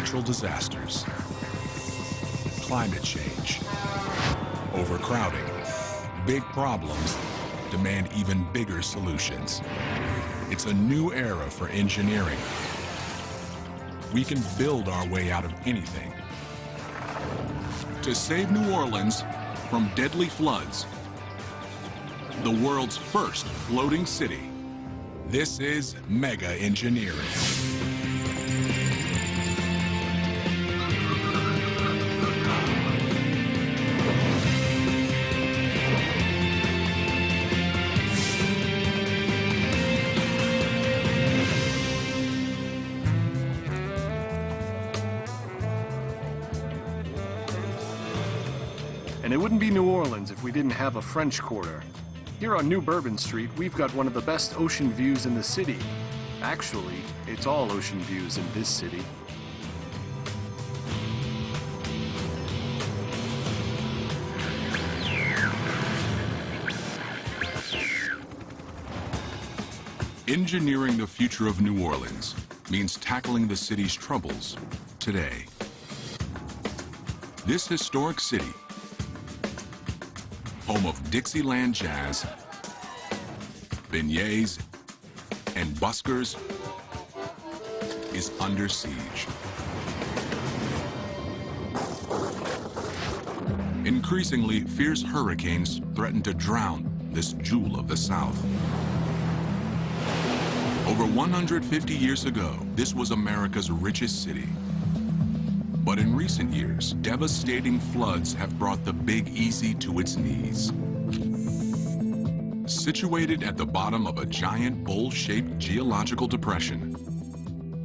natural disasters, climate change, overcrowding. Big problems demand even bigger solutions. It's a new era for engineering. We can build our way out of anything. To save New Orleans from deadly floods, the world's first floating city, this is mega engineering. And it wouldn't be New Orleans if we didn't have a French Quarter. Here on New Bourbon Street, we've got one of the best ocean views in the city. Actually, it's all ocean views in this city. Engineering the future of New Orleans means tackling the city's troubles today. This historic city, home of Dixieland jazz, beignets, and buskers, is under siege. Increasingly, fierce hurricanes threaten to drown this jewel of the South. Over 150 years ago, this was America's richest city. But in recent years, devastating floods have brought the Big Easy to its knees. Situated at the bottom of a giant bowl-shaped geological depression,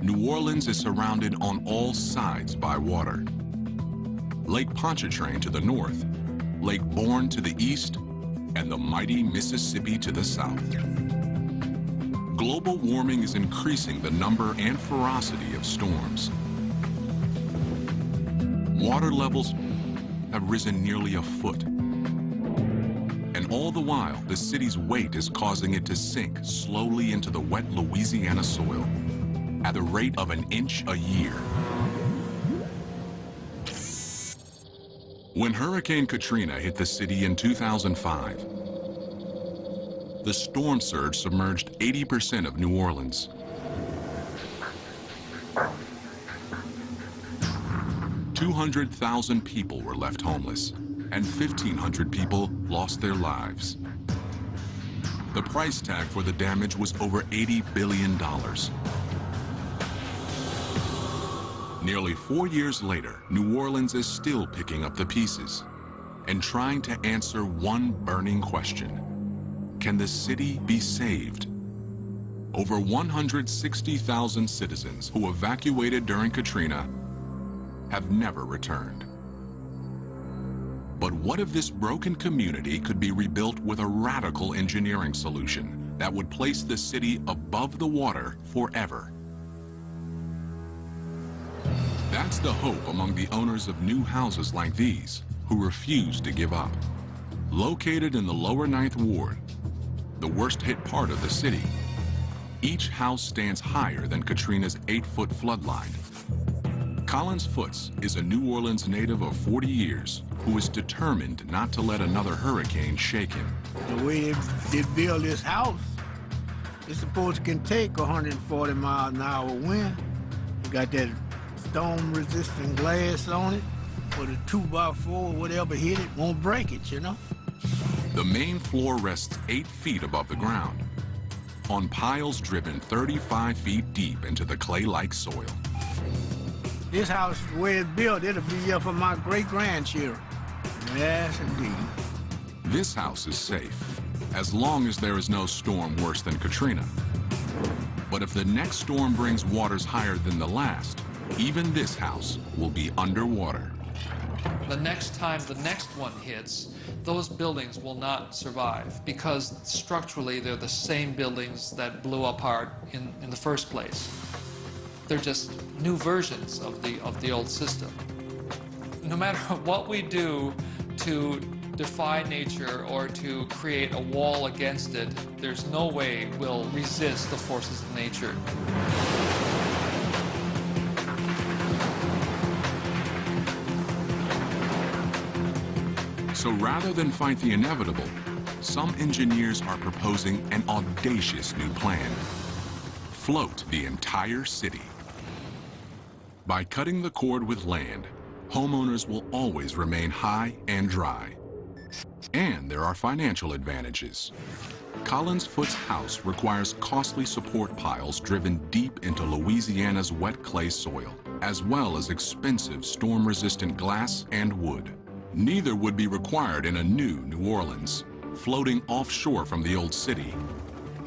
New Orleans is surrounded on all sides by water. Lake Pontchartrain to the north, Lake Bourne to the east, and the mighty Mississippi to the south. Global warming is increasing the number and ferocity of storms. Water levels have risen nearly a foot. And all the while, the city's weight is causing it to sink slowly into the wet Louisiana soil at the rate of an inch a year. When Hurricane Katrina hit the city in 2005, the storm surge submerged 80% of New Orleans. 200,000 people were left homeless, and 1,500 people lost their lives. The price tag for the damage was over $80 billion. Nearly 4 years later, New Orleans is still picking up the pieces and trying to answer one burning question. Can the city be saved? Over 160,000 citizens who evacuated during Katrina have never returned. But what if this broken community could be rebuilt with a radical engineering solution that would place the city above the water forever? That's the hope among the owners of new houses like these who refuse to give up. Located in the lower 9th Ward, the worst hit part of the city, each house stands higher than Katrina's 8-foot floodline. Collins Foots is a New Orleans native of 40 years who is determined not to let another hurricane shake him. The way they build this house, it's supposed to can take 140 miles an hour wind. You got that storm-resistant glass on it, for the 2x4, whatever hit it, won't break it, you know? The main floor rests 8 feet above the ground, on piles driven 35 feet deep into the clay-like soil. This house, the way it's built, it'll be here for my great-grandchildren. Yes, indeed. This house is safe, as long as there is no storm worse than Katrina. But if the next storm brings waters higher than the last, even this house will be underwater. The next time the next one hits, those buildings will not survive because structurally they're the same buildings that blew apart in the first place. They're just new versions of the old system. No matter what we do to defy nature or to create a wall against it, there's no way we'll resist the forces of nature. So rather than fight the inevitable, some engineers are proposing an audacious new plan. Float the entire city. By cutting the cord with land, homeowners will always remain high and dry. And there are financial advantages. Collins Foot's house requires costly support piles driven deep into Louisiana's wet clay soil, as well as expensive storm-resistant glass and wood. Neither would be required in a new New Orleans, floating offshore from the old city,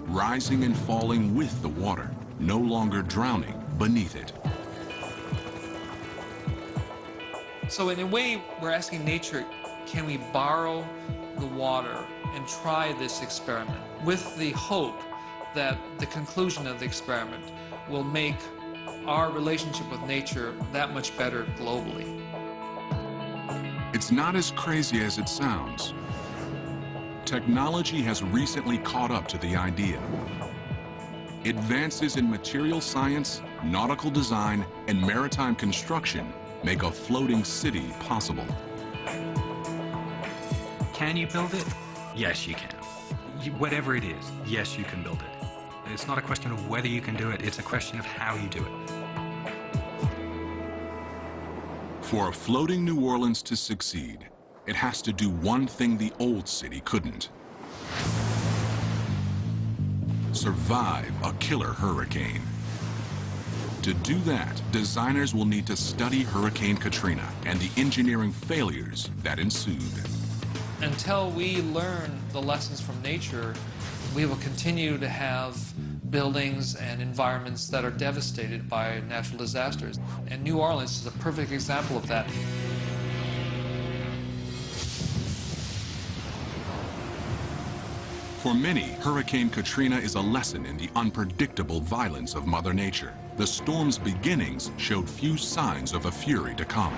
rising and falling with the water, no longer drowning beneath it. So in a way, we're asking nature, can we borrow the water and try this experiment with the hope that the conclusion of the experiment will make our relationship with nature that much better globally? It's not as crazy as it sounds. Technology has recently caught up to the idea. Advances in material science, nautical design, and maritime construction make a floating city possible. Can you build it? Yes, you can. Whatever it is, yes, you can build it. It's not a question of whether you can do it, it's a question of how you do it. For a floating New Orleans to succeed, it has to do one thing the old city couldn't. Survive a killer hurricane. To do that, designers will need to study Hurricane Katrina and the engineering failures that ensued. Until we learn the lessons from nature, we will continue to have buildings and environments that are devastated by natural disasters. And New Orleans is a perfect example of that. For many, Hurricane Katrina is a lesson in the unpredictable violence of Mother Nature. The storm's beginnings showed few signs of a fury to come.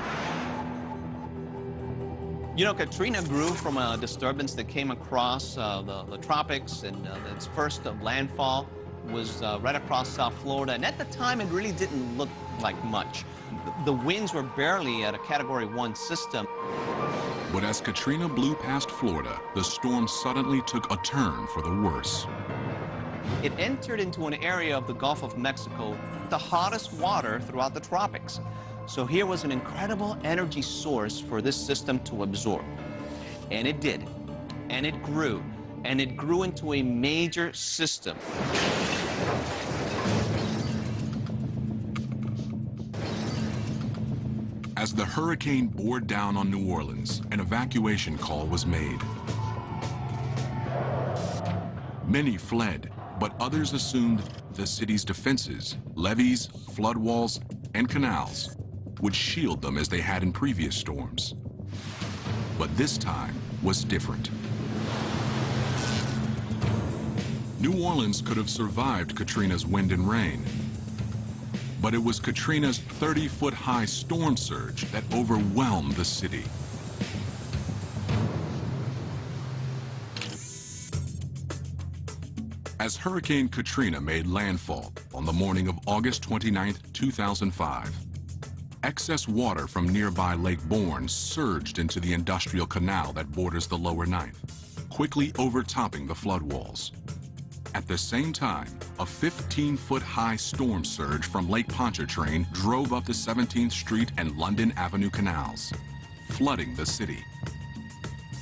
You know, Katrina grew from a disturbance that came across the tropics, and its first landfall was right across South Florida. And at the time, it really didn't look like much. The winds were barely at a Category 1 system. But as Katrina blew past Florida, the storm suddenly took a turn for the worse. It entered into an area of the Gulf of Mexico, the hottest water throughout the tropics. So here was an incredible energy source for this system to absorb. And it did. And it grew. And it grew into a major system. As the hurricane bore down on New Orleans, an evacuation call was made. Many fled, but others assumed the city's defenses, levees, flood walls, and canals would shield them as they had in previous storms. But this time was different. New Orleans could have survived Katrina's wind and rain, but it was Katrina's 30-foot-high storm surge that overwhelmed the city. As Hurricane Katrina made landfall on the morning of August 29, 2005, excess water from nearby Lake Borgne surged into the industrial canal that borders the lower Ninth, quickly overtopping the flood walls. At the same time, a 15-foot-high storm surge from Lake Pontchartrain drove up the 17th Street and London Avenue canals, flooding the city.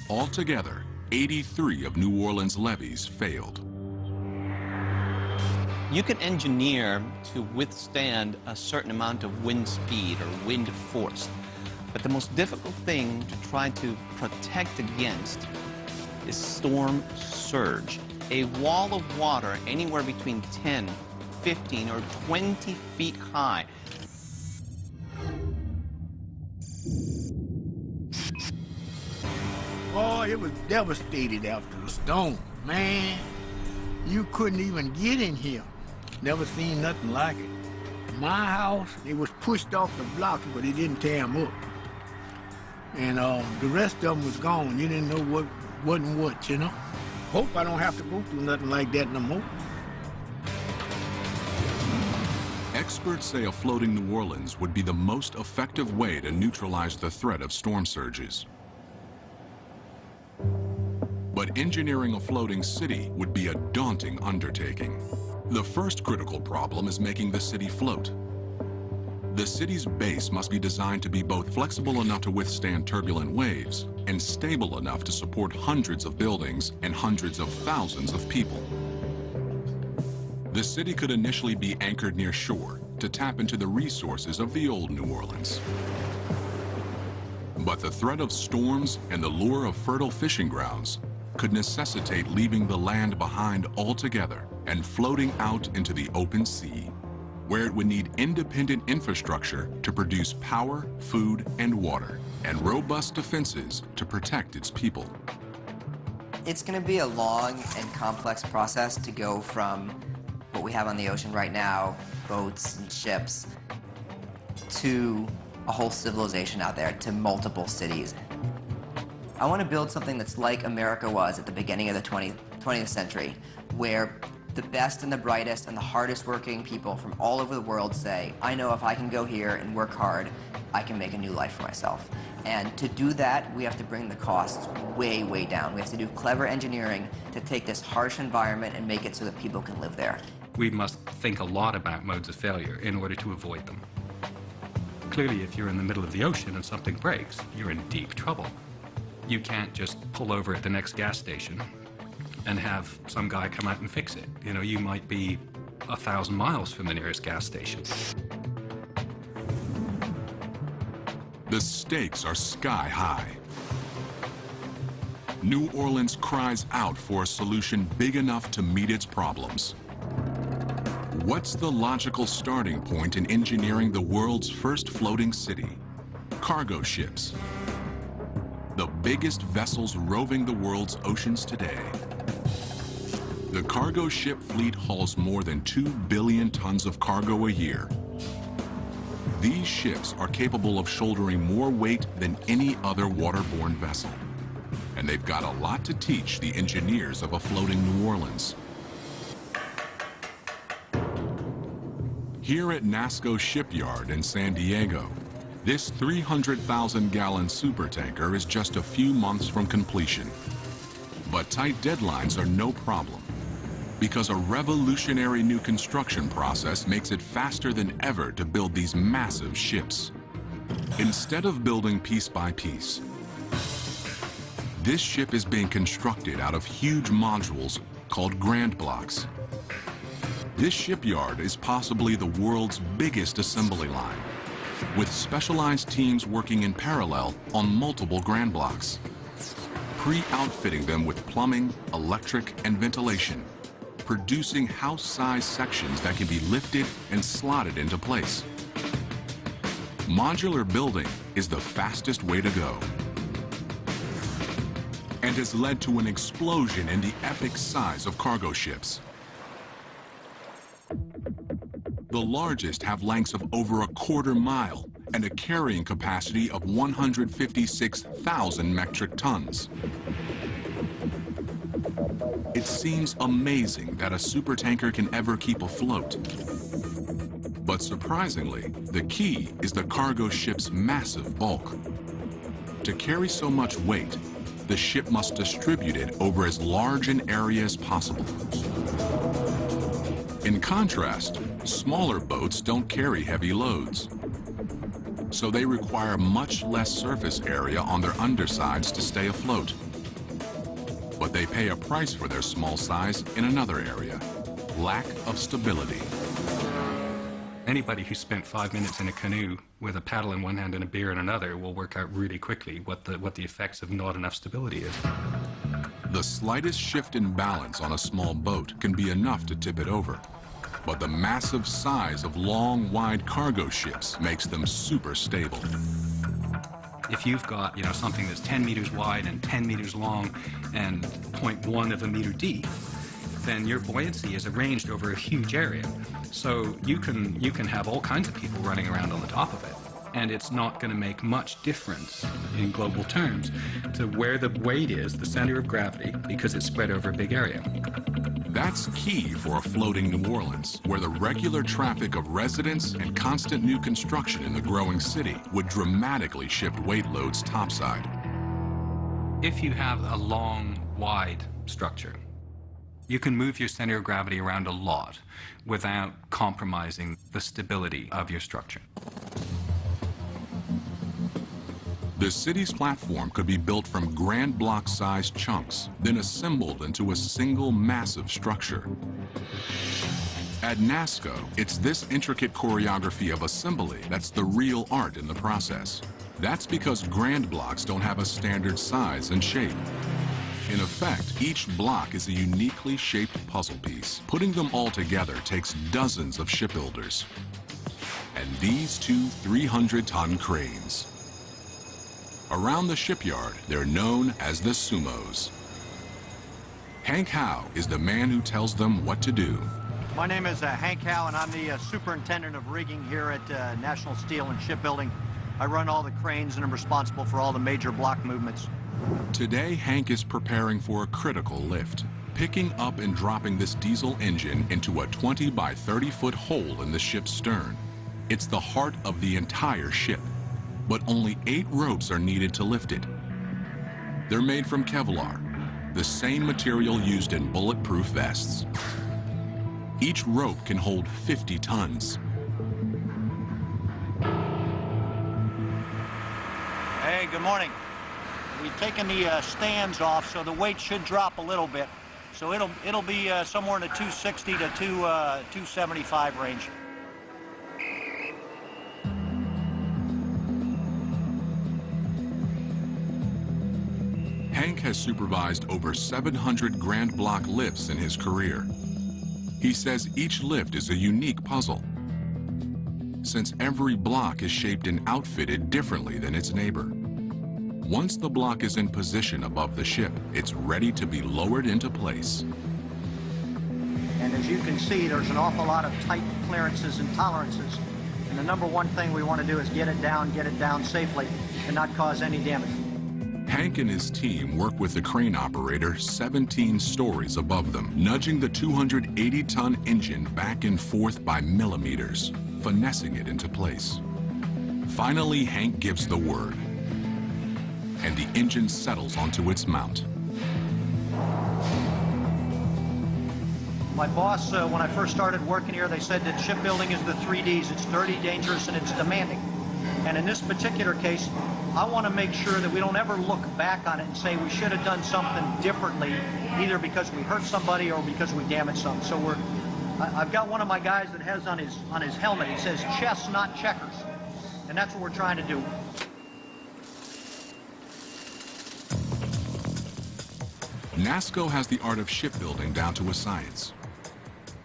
Altogether, 83 of New Orleans' levees failed. You can engineer to withstand a certain amount of wind speed or wind force. But the most difficult thing to try to protect against is storm surge. A wall of water anywhere between 10, 15, or 20 feet high. Oh, it was devastated after the storm, man. You couldn't even get in here. Never seen nothing like it. My house, it was pushed off the blocks, but it didn't tear them up. And the rest of them was gone. You didn't know what wasn't what, you know? Hope I don't have to go through nothing like that no more. Experts say a floating New Orleans would be the most effective way to neutralize the threat of storm surges. engineering a floating city would be a daunting undertaking. The first critical problem is making the city float. The city's base must be designed to be both flexible enough to withstand turbulent waves and stable enough to support hundreds of buildings and hundreds of thousands of people. The city could initially be anchored near shore to tap into the resources of the old New Orleans. But the threat of storms and the lure of fertile fishing grounds could necessitate leaving the land behind altogether and floating out into the open sea, where it would need independent infrastructure to produce power, food, and water, and robust defenses to protect its people. It's going to be a long and complex process to go from what we have on the ocean right now, boats and ships, to a whole civilization out there, to multiple cities. I want to build something that's like America was at the beginning of the 20th century, where the best and the brightest and the hardest working people from all over the world say, I know if I can go here and work hard, I can make a new life for myself. And to do that, we have to bring the costs way, way down. We have to do clever engineering to take this harsh environment and make it so that people can live there. We must think a lot about modes of failure in order to avoid them. Clearly, if you're in the middle of the ocean and something breaks, you're in deep trouble. You can't just pull over at the next gas station and have some guy come out and fix it. You know, you might be 1,000 miles from the nearest gas station. The stakes are sky high. New Orleans cries out for a solution big enough to meet its problems. What's the logical starting point in engineering the world's first floating city? Cargo ships. The biggest vessels roving the world's oceans today. The cargo ship fleet hauls more than 2 billion tons of cargo a year. These ships are capable of shouldering more weight than any other waterborne vessel. And they've got a lot to teach the engineers of a floating New Orleans. Here at NASCO Shipyard in San Diego, this 300,000-gallon supertanker is just a few months from completion. But tight deadlines are no problem, because a revolutionary new construction process makes it faster than ever to build these massive ships. Instead of building piece by piece, this ship is being constructed out of huge modules called grand blocks. This shipyard is possibly the world's biggest assembly line, with specialized teams working in parallel on multiple grand blocks, pre-outfitting them with plumbing, electric, and ventilation, producing house-sized sections that can be lifted and slotted into place. Modular building is the fastest way to go, and has led to an explosion in the epic size of cargo ships. The largest have lengths of over a quarter mile and a carrying capacity of 156,000 metric tons. It seems amazing that a supertanker can ever keep afloat. But surprisingly, the key is the cargo ship's massive bulk. To carry so much weight, the ship must distribute it over as large an area as possible. In contrast, smaller boats don't carry heavy loads, so they require much less surface area on their undersides to stay afloat. But they pay a price for their small size in another area: lack of stability. Anybody who spent 5 minutes in a canoe with a paddle in one hand and a beer in another will work out really quickly what the effects of not enough stability is. The slightest shift in balance on a small boat can be enough to tip it over. But the massive size of long, wide cargo ships makes them super stable. If you've got, something that's 10 meters wide and 10 meters long and 0.1 of a meter deep, then your buoyancy is arranged over a huge area. So you can have all kinds of people running around on the top of it, and it's not going to make much difference in global terms to where the weight is, the center of gravity, because it's spread over a big area. That's key for a floating New Orleans, where the regular traffic of residents and constant new construction in the growing city would dramatically shift weight loads topside. If you have a long, wide structure, you can move your center of gravity around a lot without compromising the stability of your structure. The city's platform could be built from grand block-sized chunks, then assembled into a single massive structure. At NASCO, it's this intricate choreography of assembly that's the real art in the process. That's because grand blocks don't have a standard size and shape. In effect, each block is a uniquely shaped puzzle piece. Putting them all together takes dozens of shipbuilders. And these two 300-ton cranes. Around the shipyard, they're known as the Sumos. Hank Howe is the man who tells them what to do. My name is Hank Howe, and I'm the superintendent of rigging here at National Steel and Shipbuilding. I run all the cranes and I'm responsible for all the major block movements. Today, Hank is preparing for a critical lift, picking up and dropping this diesel engine into a 20 by 30-foot hole in the ship's stern. It's the heart of the entire ship, but only 8 ropes are needed to lift it. They're made from Kevlar, the same material used in bulletproof vests. Each rope can hold 50 tons. Hey, good morning. We've taken the stands off, so the weight should drop a little bit. So it'll be somewhere in the 260 to 275 range. Hank has supervised over 700 grand block lifts in his career. He says each lift is a unique puzzle, since every block is shaped and outfitted differently than its neighbor. Once the block is in position above the ship, it's ready to be lowered into place. And as you can see, there's an awful lot of tight clearances and tolerances. And the number one thing we want to do is get it down safely and not cause any damage. Hank and his team work with the crane operator 17 stories above them, nudging the 280-ton engine back and forth by millimeters, finessing it into place. Finally, Hank gives the word, and the engine settles onto its mount. My boss, when I first started working here, they said that shipbuilding is the 3 Ds. It's dirty, dangerous, and it's demanding. And in this particular case, I want to make sure that we don't ever look back on it and say we should have done something differently, either because we hurt somebody or because we damaged something. So I've got one of my guys that has on his helmet, he says chess, not checkers. And that's what we're trying to do. NASCO has the art of shipbuilding down to a science.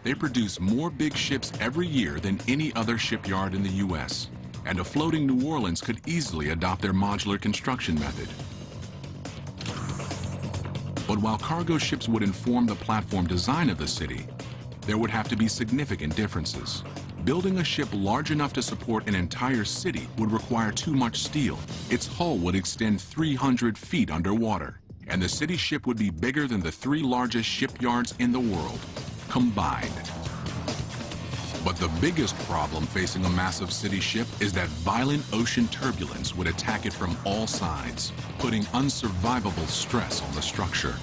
They produce more big ships every year than any other shipyard in the U.S., and a floating New Orleans could easily adopt their modular construction method. But while cargo ships would inform the platform design of the city, there would have to be significant differences. Building a ship large enough to support an entire city would require too much steel. Its hull would extend 300 feet underwater, and the city ship would be bigger than the 3 largest shipyards in the world, combined. But the biggest problem facing a massive city ship is that violent ocean turbulence would attack it from all sides, putting unsurvivable stress on the structure.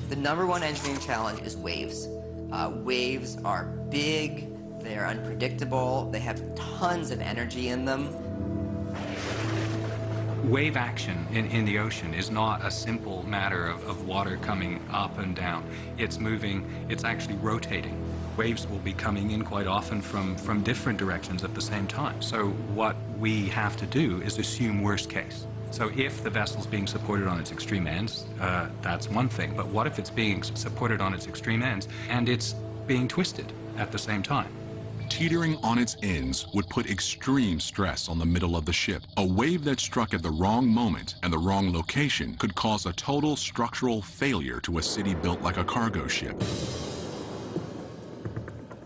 The #1 engineering challenge is waves. Waves are big, they're unpredictable, they have tons of energy in them. Wave action in the ocean is not a simple matter of water coming up and down. It's moving, it's actually rotating. Waves will be coming in quite often from different directions at the same time. So what we have to do is assume worst case. So if the vessel's being supported on its extreme ends, that's one thing. But what if it's being supported on its extreme ends and it's being twisted at the same time? Teetering on its ends would put extreme stress on the middle of the ship. A wave that struck at the wrong moment and the wrong location could cause a total structural failure to a city built like a cargo ship.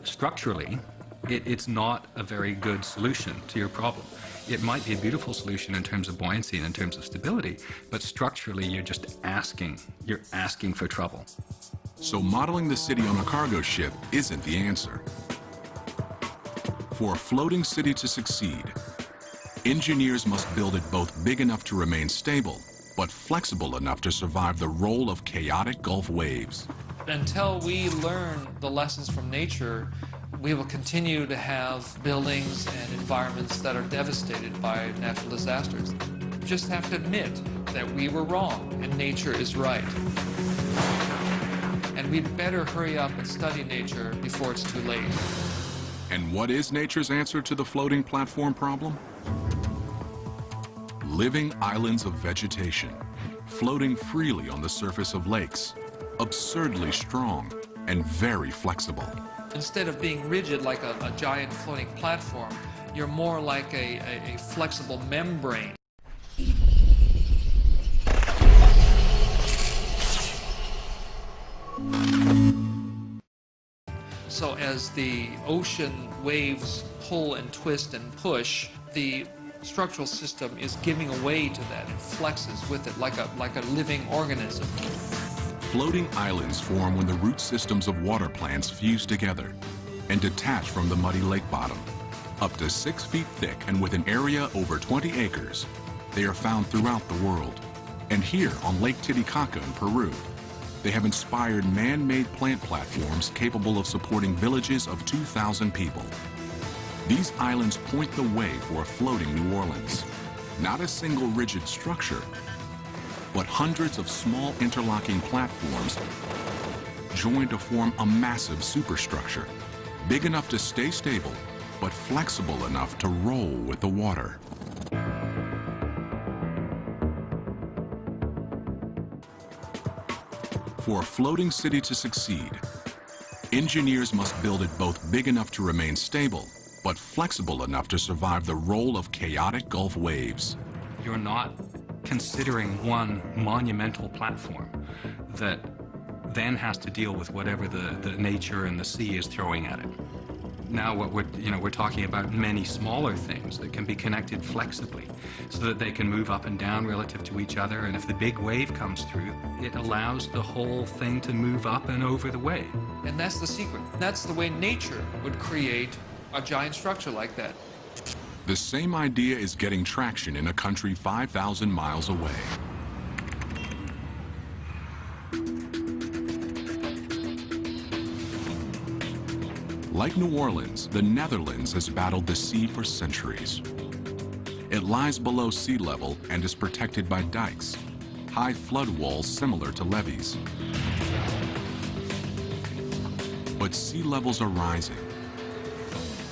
Structurally, it's not a very good solution to your problem. It might be a beautiful solution in terms of buoyancy and in terms of stability, but structurally you're asking for trouble. So modeling the city on a cargo ship isn't the answer. For a floating city to succeed, engineers must build it both big enough to remain stable but flexible enough to survive the role of chaotic Gulf waves. Until we learn the lessons from nature, we will continue to have buildings and environments that are devastated by natural disasters. We just have to admit that we were wrong and nature is right. And we'd better hurry up and study nature before it's too late. And what is nature's answer to the floating platform problem? Living islands of vegetation, floating freely on the surface of lakes, absurdly strong and very flexible. Instead of being rigid like a giant floating platform, you're more like a flexible membrane. So as the ocean waves pull and twist and push, the structural system is giving away to that. It flexes with it like a living organism. Floating islands form when the root systems of water plants fuse together and detach from the muddy lake bottom. Up to 6 feet thick and with an area over 20 acres, they are found throughout the world. And here on Lake Titicaca in Peru, they have inspired man-made plant platforms capable of supporting villages of 2,000 people. These islands point the way for a floating New Orleans. Not a single rigid structure, but hundreds of small interlocking platforms joined to form a massive superstructure, big enough to stay stable, but flexible enough to roll with the water. For a floating city to succeed, engineers must build it both big enough to remain stable, but flexible enough to survive the roll of chaotic Gulf waves. You're not considering one monumental platform that then has to deal with whatever the nature and the sea is throwing at it. Now what we're talking about many smaller things that can be connected flexibly so that they can move up and down relative to each other, and if the big wave comes through, it allows the whole thing to move up and over the wave. And that's the secret. That's the way nature would create a giant structure like that. The same idea is getting traction in a country 5,000 miles away. Like New Orleans, the Netherlands has battled the sea for centuries. It lies below sea level and is protected by dikes, high flood walls similar to levees. But sea levels are rising,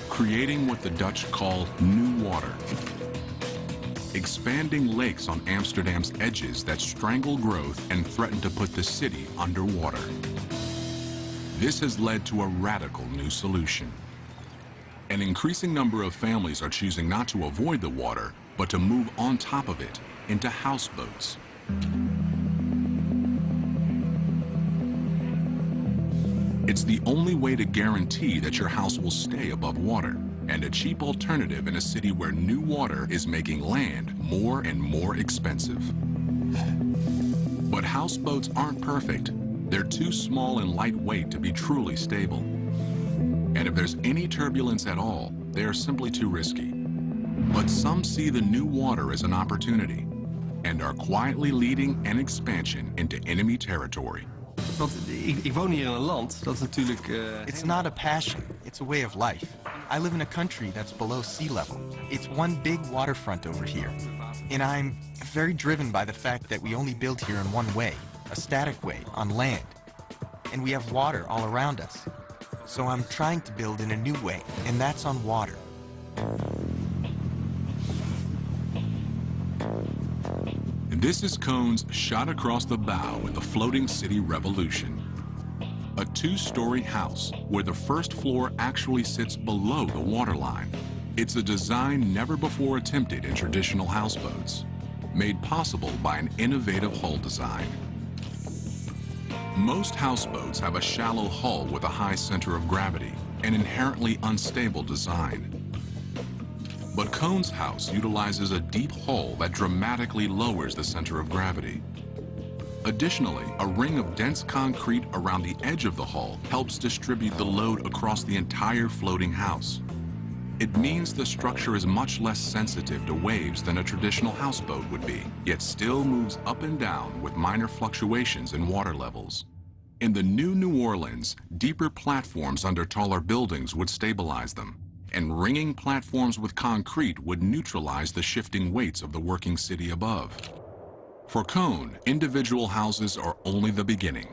creating what the Dutch call new water. Expanding lakes on Amsterdam's edges that strangle growth and threaten to put the city underwater. This has led to a radical new solution. An increasing number of families are choosing not to avoid the water, but to move on top of it into houseboats. It's the only way to guarantee that your house will stay above water, and a cheap alternative in a city where new water is making land more and more expensive. But houseboats aren't perfect. They're too small and lightweight to be truly stable. And if there's any turbulence at all, they are simply too risky. But some see the new water as an opportunity and are quietly leading an expansion into enemy territory. Want ik woon hier in een land dat natuurlijk... It's not a passion, it's a way of life. I live in a country that's below sea level. It's one big waterfront over here. And I'm very driven by the fact that we only build here in one way, a static way, on land. And we have water all around us. So I'm trying to build in a new way, and that's on water. This is Cohn's shot across the bow in the floating city revolution. A two-story house where the first floor actually sits below the waterline. It's a design never before attempted in traditional houseboats, made possible by an innovative hull design. Most houseboats have a shallow hull with a high center of gravity, an inherently unstable design. But Cohn's house utilizes a deep hull that dramatically lowers the center of gravity. Additionally, a ring of dense concrete around the edge of the hull helps distribute the load across the entire floating house. It means the structure is much less sensitive to waves than a traditional houseboat would be, yet still moves up and down with minor fluctuations in water levels. In the new New Orleans, deeper platforms under taller buildings would stabilize them, and ringing platforms with concrete would neutralize the shifting weights of the working city above. For Cone, individual houses are only the beginning.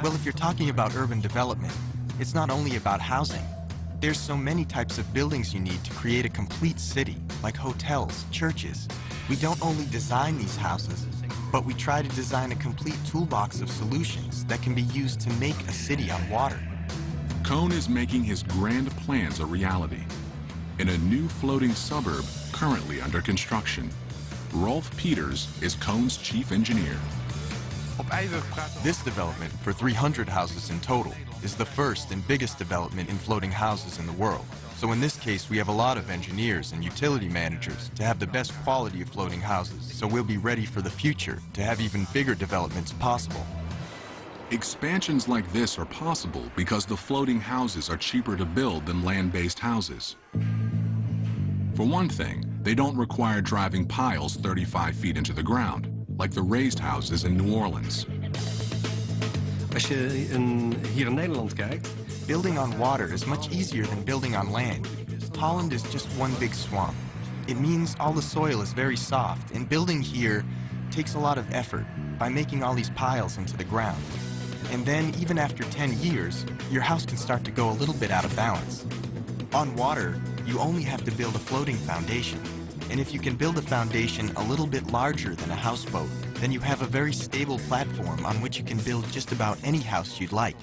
Well, if you're talking about urban development, it's not only about housing. There's so many types of buildings you need to create a complete city, like hotels, churches. We don't only design these houses, but we try to design a complete toolbox of solutions that can be used to make a city on water. Cone is making his grand plans a reality. In a new floating suburb currently under construction, Rolf Peters is Cone's chief engineer. This development, for 300 houses in total, is the first and biggest development in floating houses in the world. So in this case, we have a lot of engineers and utility managers to have the best quality of floating houses, so we'll be ready for the future to have even bigger developments possible. Expansions like this are possible because the floating houses are cheaper to build than land-based houses. For one thing, they don't require driving piles 35 feet into the ground, like the raised houses in New Orleans. Als je hier in Nederland kijkt, building on water is much easier than building on land. Holland is just one big swamp. It means all the soil is very soft, and building here takes a lot of effort by making all these piles into the ground. And then, even after 10 years, your house can start to go a little bit out of balance. On water, you only have to build a floating foundation. And if you can build a foundation a little bit larger than a houseboat, then you have a very stable platform on which you can build just about any house you'd like.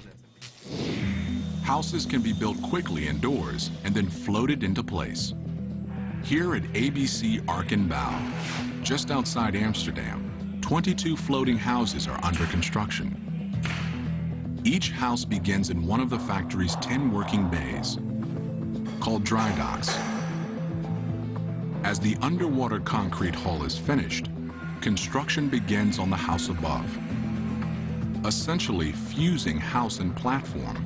Houses can be built quickly indoors and then floated into place. Here at ABC Arkenbouw, just outside Amsterdam, 22 floating houses are under construction. Each house begins in one of the factory's 10 working bays, called dry docks. As the underwater concrete hull is finished, construction begins on the house above, essentially fusing house and platform,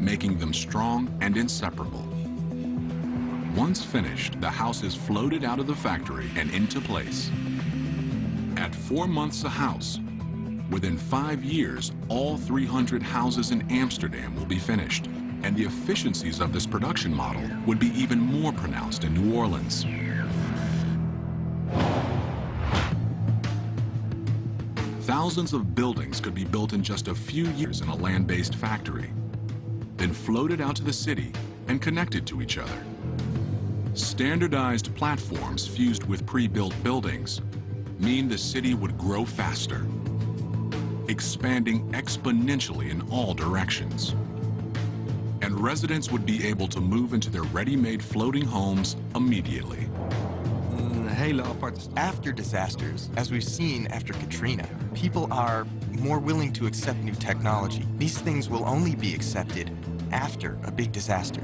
making them strong and inseparable. Once finished, the house is floated out of the factory and into place. At 4 months a house, within 5 years, all 300 houses in Amsterdam will be finished, and the efficiencies of this production model would be even more pronounced in New Orleans. Thousands of buildings could be built in just a few years in a land-based factory, then floated out to the city and connected to each other. Standardized platforms fused with pre-built buildings mean the city would grow faster, expanding exponentially in all directions. And residents would be able to move into their ready-made floating homes immediately. After disasters, as we've seen after Katrina, people are more willing to accept new technology. These things will only be accepted after a big disaster.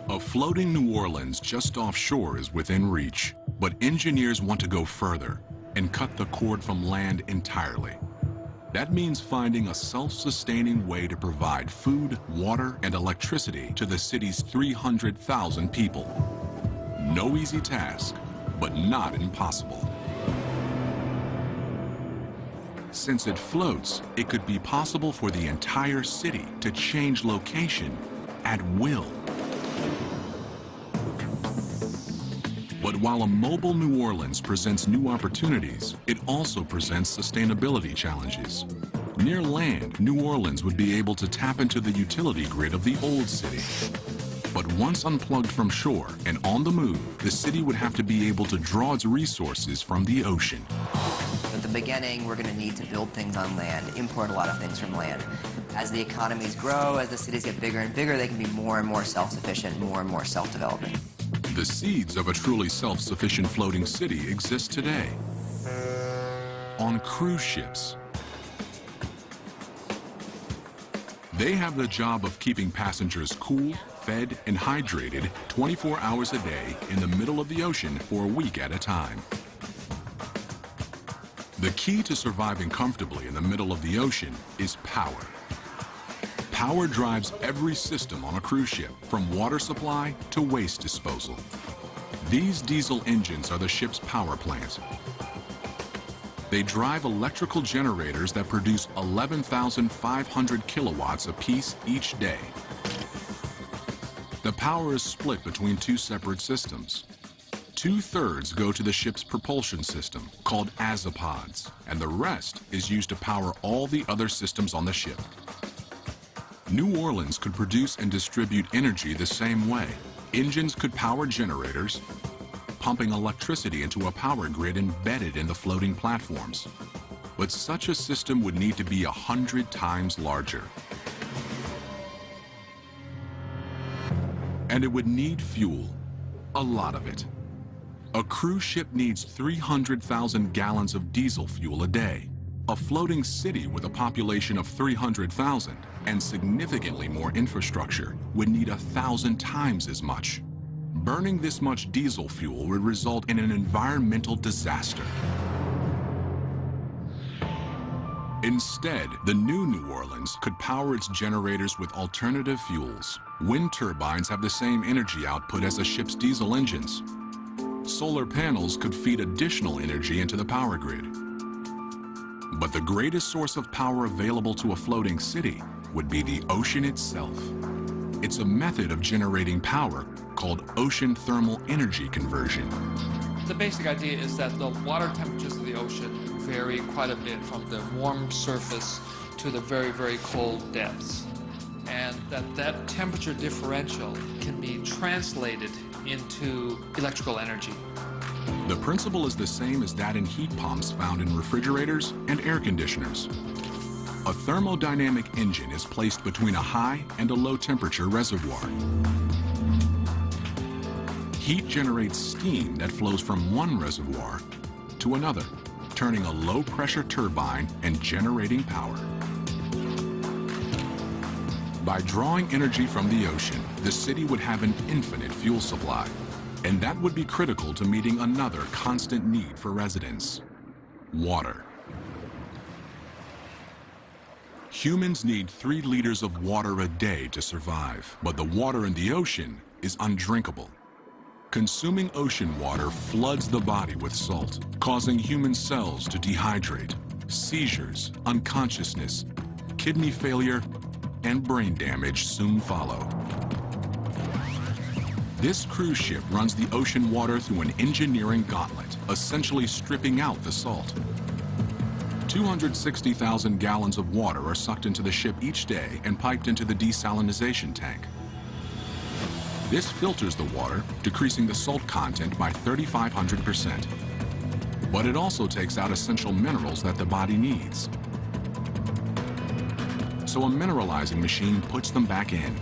A floating New Orleans just offshore is within reach, but engineers want to go further and cut the cord from land entirely. That means finding a self-sustaining way to provide food, water, and electricity to the city's 300,000 people. No easy task, but not impossible. Since it floats, it could be possible for the entire city to change location at will. But while a mobile New Orleans presents new opportunities, it also presents sustainability challenges. Near land, New Orleans would be able to tap into the utility grid of the old city. But once unplugged from shore and on the move, the city would have to be able to draw its resources from the ocean. At the beginning, we're going to need to build things on land, import a lot of things from land. As the economies grow, as the cities get bigger and bigger, they can be more and more self-sufficient, more and more self-developing. The seeds of a truly self-sufficient floating city exist today. On cruise ships. They have the job of keeping passengers cool, fed, and hydrated 24 hours a day in the middle of the ocean for a week at a time. The key to surviving comfortably in the middle of the ocean is power. Power drives every system on a cruise ship, from water supply to waste disposal. These diesel engines are the ship's power plant. They drive electrical generators that produce 11,500 kilowatts apiece each day. The power is split between two separate systems. 2/3 go to the ship's propulsion system, called azipods, and the rest is used to power all the other systems on the ship. New Orleans could produce and distribute energy the same way. Engines could power generators, pumping electricity into a power grid embedded in the floating platforms. But such a system would need to be 100 times larger. And it would need fuel, a lot of it. A cruise ship needs 300,000 gallons of diesel fuel a day. A floating city with a population of 300,000 and significantly more infrastructure would need 1,000 times as much. Burning this much diesel fuel would result in an environmental disaster. Instead, the New Orleans could power its generators with alternative fuels. Wind turbines have the same energy output as a ship's diesel engines. Solar panels could feed additional energy into the power grid. But the greatest source of power available to a floating city would be the ocean itself. It's a method of generating power called ocean thermal energy conversion. The basic idea is that the water temperatures of the ocean vary quite a bit from the warm surface to the very, very cold depths. And that temperature differential can be translated into electrical energy. The principle is the same as that in heat pumps found in refrigerators and air conditioners. A thermodynamic engine is placed between a high and a low temperature reservoir. Heat generates steam that flows from one reservoir to another, turning a low pressure turbine and generating power. By drawing energy from the ocean, the city would have an infinite fuel supply. And that would be critical to meeting another constant need for residents: water. Humans need 3 liters of water a day to survive, but the water in the ocean is undrinkable. Consuming ocean water floods the body with salt, causing human cells to dehydrate. Seizures, unconsciousness, kidney failure, and brain damage soon follow. This cruise ship runs the ocean water through an engineering gauntlet, essentially stripping out the salt. 260,000 gallons of water are sucked into the ship each day and piped into the desalinization tank. This filters the water, decreasing the salt content by 3,500%. But it also takes out essential minerals that the body needs. So a mineralizing machine puts them back in.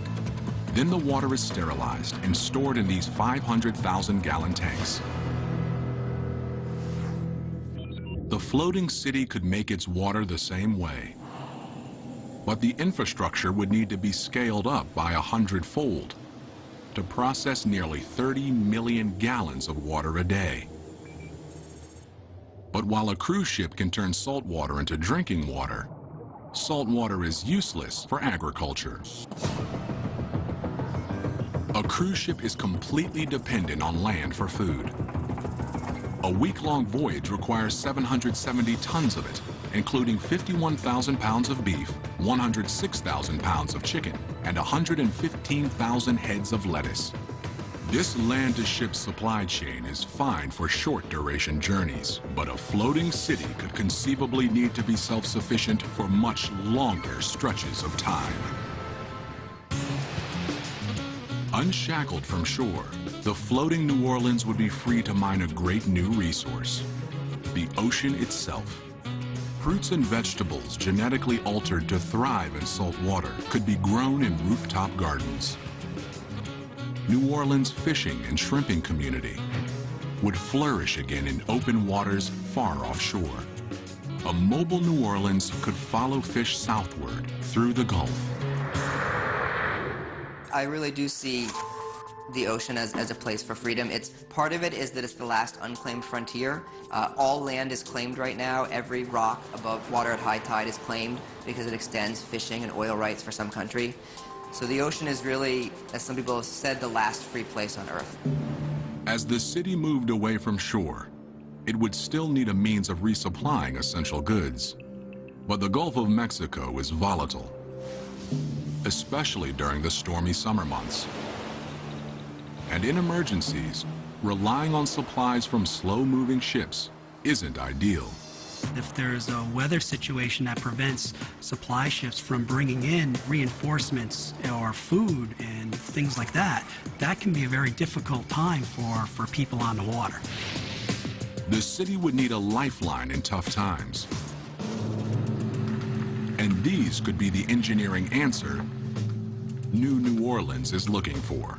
Then the water is sterilized and stored in these 500,000-gallon tanks. The floating city could make its water the same way. But the infrastructure would need to be scaled up by 100-fold to process nearly 30 million gallons of water a day. But while a cruise ship can turn salt water into drinking water, salt water is useless for agriculture. A cruise ship is completely dependent on land for food. A week-long voyage requires 770 tons of it, including 51,000 pounds of beef, 106,000 pounds of chicken, and 115,000 heads of lettuce. This land-to-ship supply chain is fine for short-duration journeys, but a floating city could conceivably need to be self-sufficient for much longer stretches of time. Unshackled from shore, the floating New Orleans would be free to mine a great new resource: the ocean itself. Fruits and vegetables genetically altered to thrive in salt water could be grown in rooftop gardens. New Orleans' fishing and shrimping community would flourish again in open waters far offshore. A mobile New Orleans could follow fish southward through the Gulf. I really do see the ocean as a place for freedom. Part of it is that it's the last unclaimed frontier. All land is claimed right now. Every rock above water at high tide is claimed because it extends fishing and oil rights for some country. So the ocean is really, as some people have said, the last free place on Earth. As the city moved away from shore, it would still need a means of resupplying essential goods. But the Gulf of Mexico is volatile, especially during the stormy summer months. And in emergencies, relying on supplies from slow-moving ships isn't ideal. If there's a weather situation that prevents supply ships from bringing in reinforcements or food and things like that, that can be a very difficult time for people on the water. The city would need a lifeline in tough times. And these could be the engineering answer New Orleans is looking for.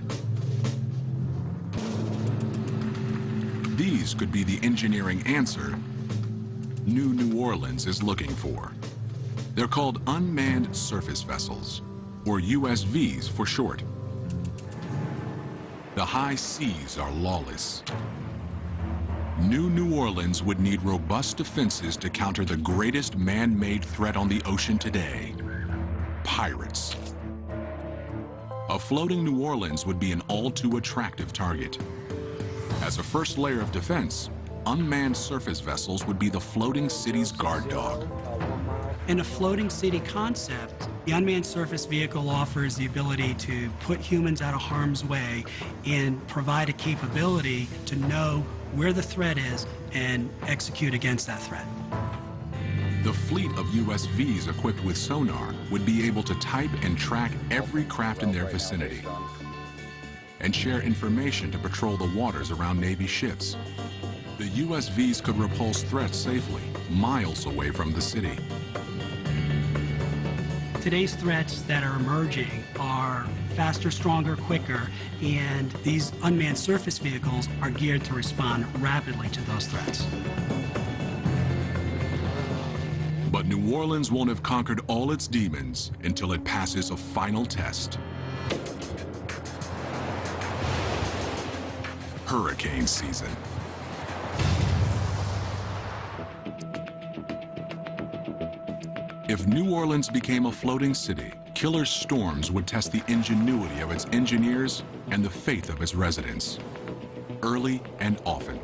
These could be the engineering answer New Orleans is looking for. They're called unmanned surface vessels, or USVs for short. The high seas are lawless. New Orleans would need robust defenses to counter the greatest man-made threat on the ocean today: pirates. A floating New Orleans would be an all-too-attractive target. As a first layer of defense, unmanned surface vessels would be the floating city's guard dog. In a floating city concept, the unmanned surface vehicle offers the ability to put humans out of harm's way and provide a capability to know where the threat is and execute against that threat. The fleet of USVs equipped with sonar would be able to type and track every craft in their vicinity and share information to patrol the waters around Navy ships. The USVs could repulse threats safely, miles away from the city. Today's threats that are emerging are faster, stronger, quicker, and these unmanned surface vehicles are geared to respond rapidly to those threats. But New Orleans won't have conquered all its demons until it passes a final test. Hurricane season. If New Orleans became a floating city, killer storms would test the ingenuity of its engineers and the faith of its residents, early and often.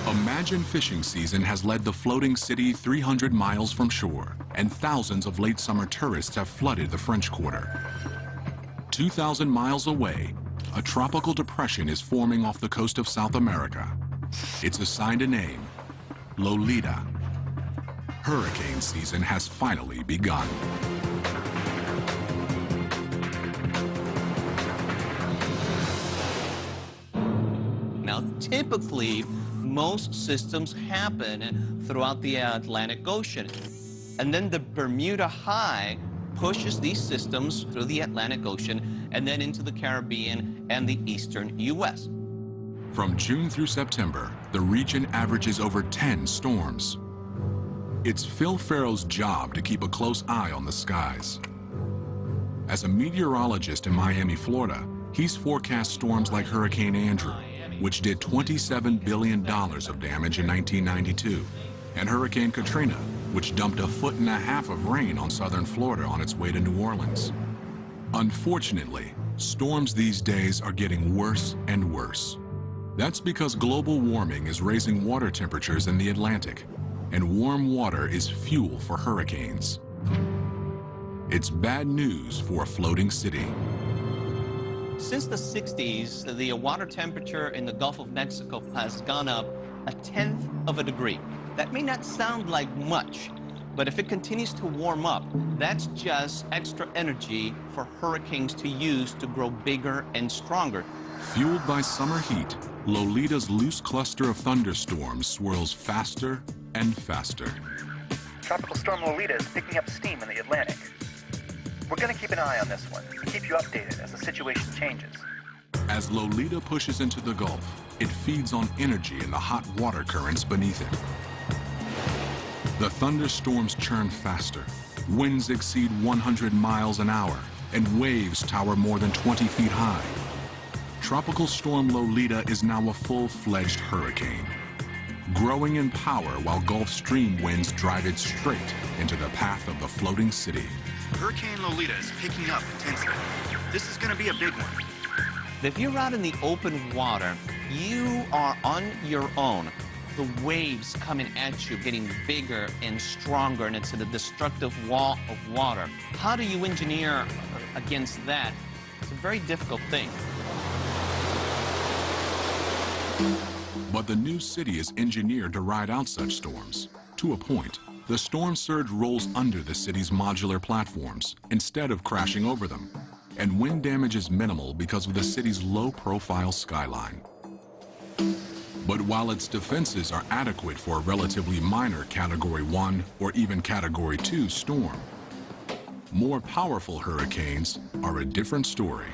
Imagine fishing season has led the floating city 300 miles from shore, and thousands of late summer tourists have flooded the French Quarter. 2,000 miles away, a tropical depression is forming off the coast of South America. It's assigned a name: Lolita. Hurricane season has finally begun. Now, typically, most systems happen throughout the Atlantic Ocean. And then the Bermuda High pushes these systems through the Atlantic Ocean and then into the Caribbean and the eastern U.S. From June through September, the region averages over 10 storms. It's Phil Farrow's job to keep a close eye on the skies. As a meteorologist in Miami, Florida, he's forecast storms like Hurricane Andrew, which did $27 billion of damage in 1992, and Hurricane Katrina, which dumped 1.5 feet of rain on southern Florida on its way to New Orleans. Unfortunately, storms these days are getting worse and worse. That's because global warming is raising water temperatures in the Atlantic, and warm water is fuel for hurricanes. It's bad news for a floating city. Since the 60s, the water temperature in the Gulf of Mexico has gone up 1/10 of a degree. That may not sound like much, but if it continues to warm up, that's just extra energy for hurricanes to use to grow bigger and stronger. Fueled by summer heat, Lolita's loose cluster of thunderstorms swirls faster and faster. Tropical Storm Lolita is picking up steam in the Atlantic. We're going to keep an eye on this one and keep you updated as the situation changes. As Lolita pushes into the Gulf, it feeds on energy in the hot water currents beneath it. The thunderstorms churn faster, Winds exceed 100 miles an hour, and waves tower more than 20 feet high. Tropical storm Lolita is now a full-fledged hurricane, growing in power while Gulf Stream winds drive it straight into the path of the floating city. Hurricane Lolita is picking up intensity. This is going to be a big one. If you're out in the open water, you are on your own. The waves coming at you, getting bigger and stronger, and it's a destructive wall of water. How do you engineer against that? It's a very difficult thing. But the new city is engineered to ride out such storms. To a point, the storm surge rolls under the city's modular platforms instead of crashing over them. And wind damage is minimal because of the city's low-profile skyline. But while its defenses are adequate for a relatively minor Category 1 or even Category 2 storm, more powerful hurricanes are a different story.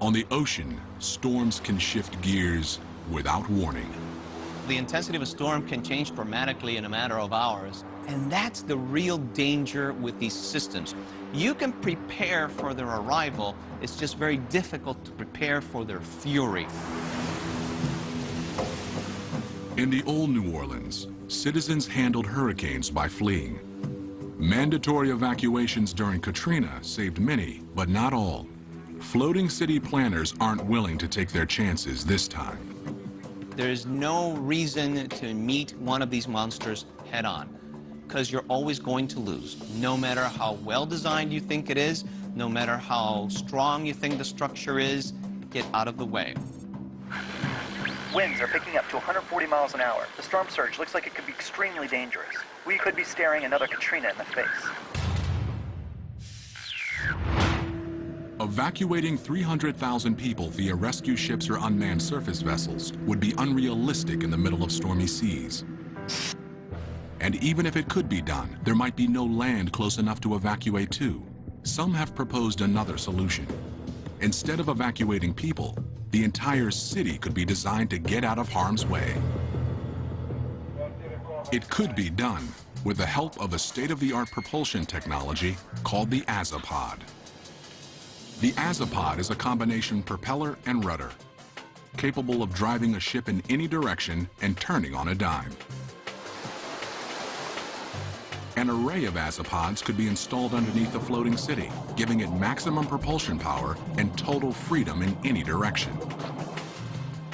On the ocean, storms can shift gears without warning. The intensity of a storm can change dramatically in a matter of hours, and that's the real danger with these systems. You can prepare for their arrival, it's just very difficult to prepare for their fury. In the old New Orleans, citizens handled hurricanes by fleeing. Mandatory evacuations during Katrina saved many, but not all. Floating city planners aren't willing to take their chances this time. There's no reason to meet one of these monsters head-on, because you're always going to lose. No matter how well-designed you think it is, no matter how strong you think the structure is, get out of the way. Winds are picking up to 140 miles an hour. The storm surge looks like it could be extremely dangerous. We could be staring another Katrina in the face. Evacuating 300,000 people via rescue ships or unmanned surface vessels would be unrealistic in the middle of stormy seas. And even if it could be done, there might be no land close enough to evacuate to. Some have proposed another solution. Instead of evacuating people, the entire city could be designed to get out of harm's way. It could be done with the help of a state-of-the-art propulsion technology called the Azopod. The Azopod is a combination propeller and rudder, capable of driving a ship in any direction and turning on a dime. An array of Azopods could be installed underneath the floating city, giving it maximum propulsion power and total freedom in any direction.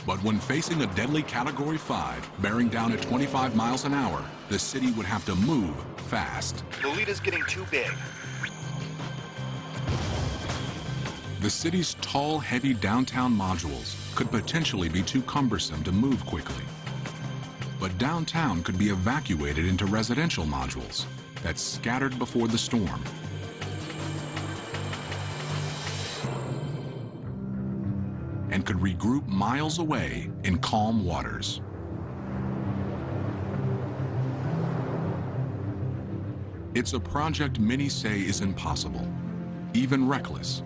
But when facing a deadly Category 5, bearing down at 25 miles an hour, the city would have to move fast. Lolita's getting too big. The city's tall, heavy downtown modules could potentially be too cumbersome to move quickly. But downtown could be evacuated into residential modules that scattered before the storm. And could regroup miles away in calm waters. It's a project many say is impossible, even reckless.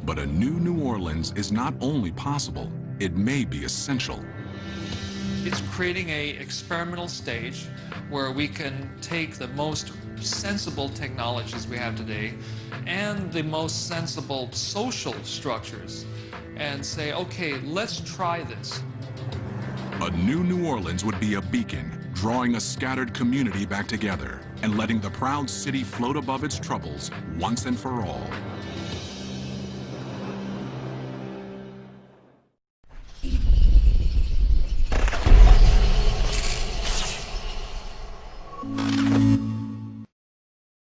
But a new New Orleans is not only possible, it may be essential. It's creating an experimental stage where we can take the most sensible technologies we have today and the most sensible social structures and say, okay, let's try this. A new New Orleans would be a beacon, drawing a scattered community back together and letting the proud city float above its troubles once and for all.